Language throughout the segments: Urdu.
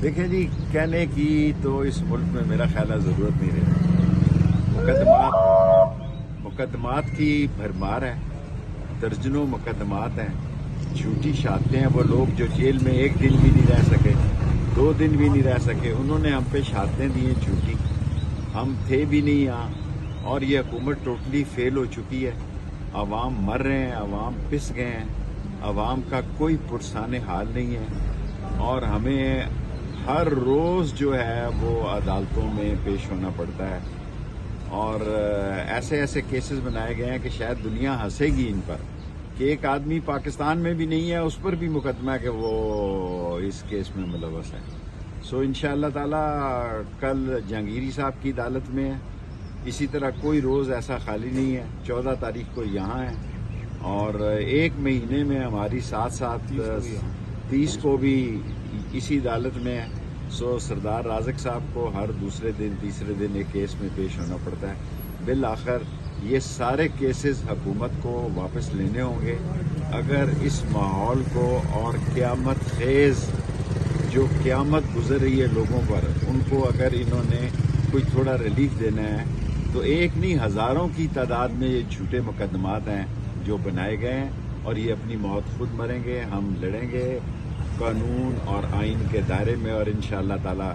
دیکھیں جی، کہنے کی تو اس ملک میں میرا خیال ہے ضرورت نہیں رہی۔ مقدمات کی بھرمار ہے، درجنوں مقدمات ہیں، جھوٹی شہادتیں ہیں۔ وہ لوگ جو جیل میں ایک دن بھی نہیں رہ سکے، 2 دن بھی نہیں رہ سکے، انہوں نے ہم پہ شہادتیں دی ہیں جھوٹی۔ ہم تھے بھی نہیں یہاں، اور یہ حکومت ٹوٹلی فیل ہو چکی ہے۔ عوام مر رہے ہیں، عوام پس گئے ہیں، عوام کا کوئی پرسان حال نہیں ہے، اور ہمیں ہر روز جو ہے وہ عدالتوں میں پیش ہونا پڑتا ہے، اور ایسے ایسے کیسز بنائے گئے ہیں کہ شاید دنیا ہنسے گی ان پر، کہ ایک آدمی پاکستان میں بھی نہیں ہے، اس پر بھی مقدمہ ہے کہ وہ اس کیس میں ملوث ہے۔ سو انشاءاللہ تعالی کل جہانگیری صاحب کی عدالت میں ہے، اسی طرح کوئی روز ایسا خالی نہیں ہے۔ 14 تاریخ کو یہاں ہے، اور 1 مہینے میں ہماری ساتھ 30 کو بھی اسی عدالت میں ہے۔ سو سردار رازق صاحب کو ہر دوسرے دن تیسرے دن ایک کیس میں پیش ہونا پڑتا ہے۔ بالآخر یہ سارے کیسز حکومت کو واپس لینے ہوں گے اگر اس ماحول کو اور قیامت خیز جو قیامت گزر رہی ہے لوگوں پر، ان کو اگر انہوں نے کوئی تھوڑا ریلیف دینا ہے، تو ایک نہیں ہزاروں کی تعداد میں یہ جھوٹے مقدمات ہیں جو بنائے گئے ہیں، اور یہ اپنی موت خود مریں گے۔ ہم لڑیں گے قانون اور آئین کے دائرے میں، اور انشاءاللہ تعالی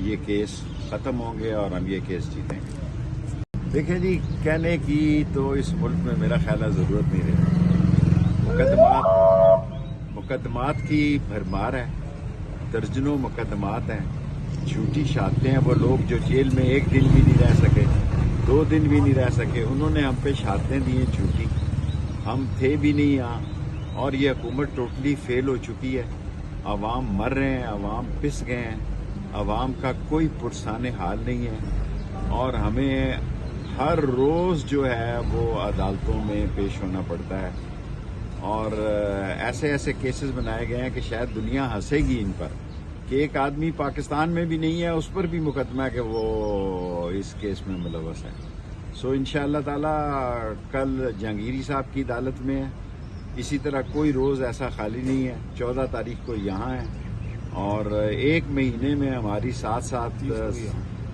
یہ کیس ختم ہوں گے اور ہم یہ کیس جیتیں گے۔ دیکھیں جی، کہنے کی تو اس ملک میں میرا خیال ہے ضرورت نہیں رہی۔ مقدمات کی بھرمار ہے، درجنوں مقدمات ہیں، جھوٹی شہادتیں ہیں۔ وہ لوگ جو جیل میں ایک دن بھی نہیں رہ سکے، 2 دن بھی نہیں رہ سکے، انہوں نے ہم پہ شہادتیں دی ہیں جھوٹی۔ ہم تھے بھی نہیں یہاں، اور یہ حکومت ٹوٹلی فیل ہو چکی ہے۔ عوام مر رہے ہیں، عوام پس گئے ہیں، عوام کا کوئی پرسان حال نہیں ہے، اور ہمیں ہر روز جو ہے وہ عدالتوں میں پیش ہونا پڑتا ہے، اور ایسے ایسے کیسز بنائے گئے ہیں کہ شاید دنیا ہنسے گی ان پر، کہ ایک آدمی پاکستان میں بھی نہیں ہے، اس پر بھی مقدمہ ہے کہ وہ اس کیس میں ملوث ہے۔ سو انشاءاللہ تعالی کل جہانگیری صاحب کی عدالت میں ہے، اسی طرح کوئی روز ایسا خالی نہیں ہے۔ 14 تاریخ کو یہاں ہے، اور 1 مہینے میں ہماری ساتھ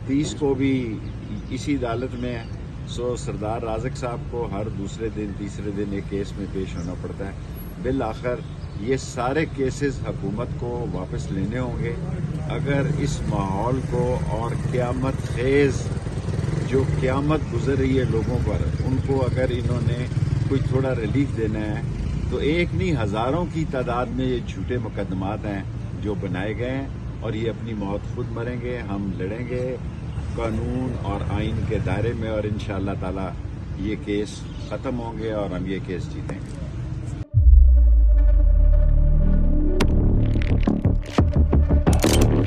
30 کو بھی اسی عدالت میں ہے۔ سو سردار رازق صاحب کو ہر دوسرے دن تیسرے دن ایک کیس میں پیش ہونا پڑتا ہے۔ بالآخر یہ سارے کیسز حکومت کو واپس لینے ہوں گے اگر اس ماحول کو اور قیامت خیز جو قیامت گزر رہی ہے لوگوں پر، ان کو اگر انہوں نے کوئی تھوڑا ریلیف دینا ہے، تو ایک نہیں ہزاروں کی تعداد میں یہ جھوٹے مقدمات ہیں جو بنائے گئے ہیں، اور یہ اپنی موت خود مریں گے۔ ہم لڑیں گے قانون اور آئین کے دائرے میں، اور انشاءاللہ تعالی یہ کیس ختم ہوں گے اور ہم یہ کیس جیتیں گے۔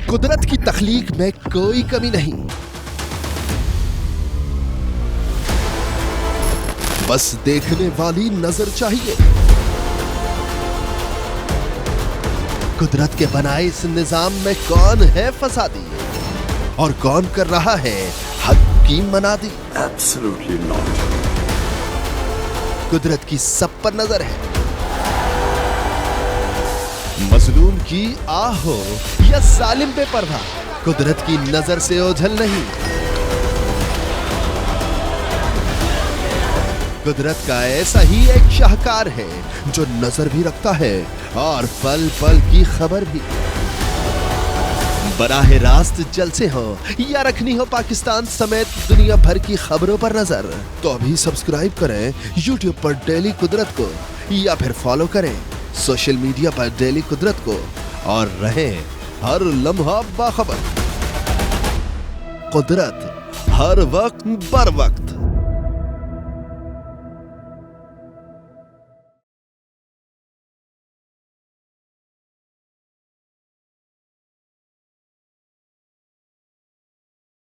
قدرت کی تخلیق میں کوئی کمی نہیں، بس دیکھنے والی نظر چاہیے۔ قدرت کے بنائے اس نظام میں کون ہے فسادی، اور کون کر رہا ہے حق کی منادی؟ Absolutely not. قدرت کی سب پر نظر ہے، مظلوم کی آہ ہو یا ظالم بے پرواہ، قدرت کی نظر سے اوجھل نہیں۔ قدرت کا ایسا ہی ایک شاہکار ہے جو نظر بھی رکھتا ہے اور پل پل کی خبر بھی۔ براہ راست جلسے ہوں یا رکھنی ہو پاکستان سمیت دنیا بھر کی خبروں پر نظر، تو ابھی سبسکرائب کریں یوٹیوب پر ڈیلی قدرت کو، یا پھر فالو کریں سوشل میڈیا پر ڈیلی قدرت کو، اور رہیں ہر لمحہ باخبر۔ قدرت ہر وقت بر وقت۔